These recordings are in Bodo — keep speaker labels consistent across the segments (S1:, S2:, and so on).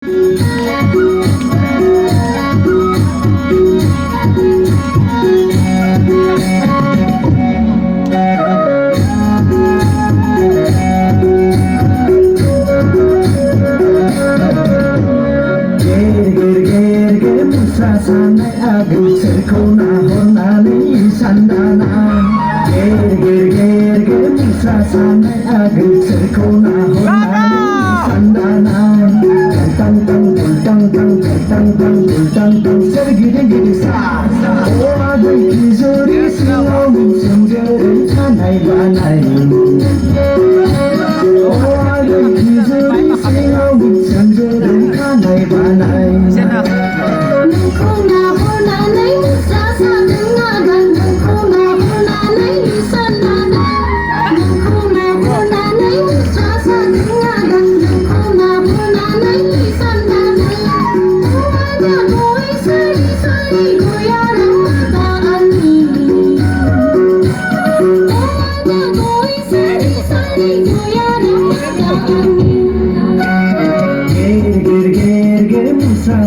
S1: Sanai abu serkona honani sandana ger musa sanai abu serkona honani sandana tang tang tang tang tang tang tang tang sergide gide sa o adu kizori singo sanjare kanai banai o adu kizori singo sanjare kanai banai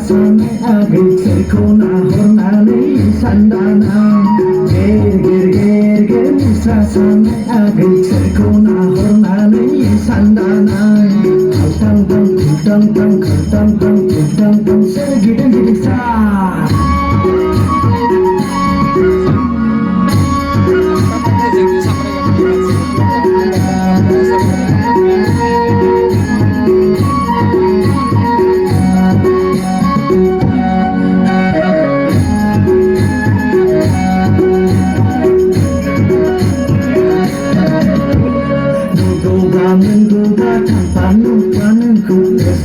S1: Sanai abu serkona honani sandana ger musa sanai abu serkona honani sandana tang tang tang tang tang tang tang tang sergide gide sa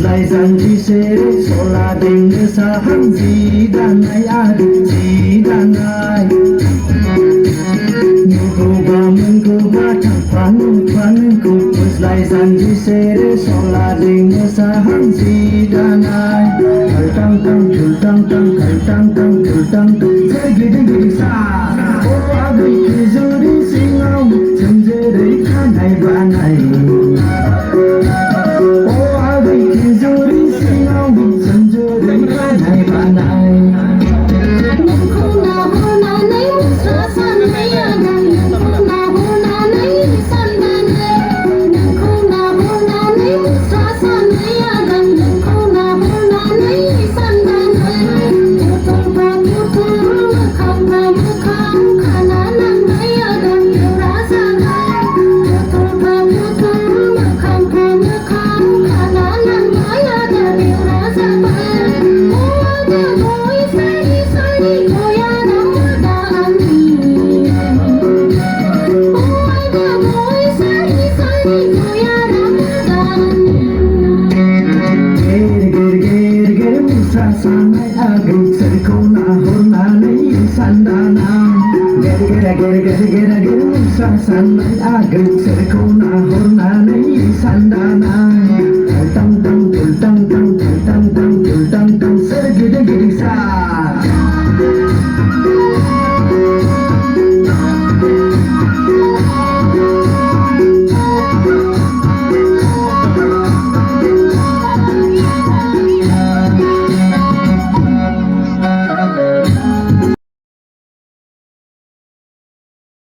S1: Lai zanji sere sola denge saham zidanai adu zidanai Nugoba mengoba tanpanku Lai zanji sere sola denge saham zidanai Kaltang tang kultang tang kaltang tang kultang tang sergide gide sa O agai kizuri singau sanjare kanai banai Oh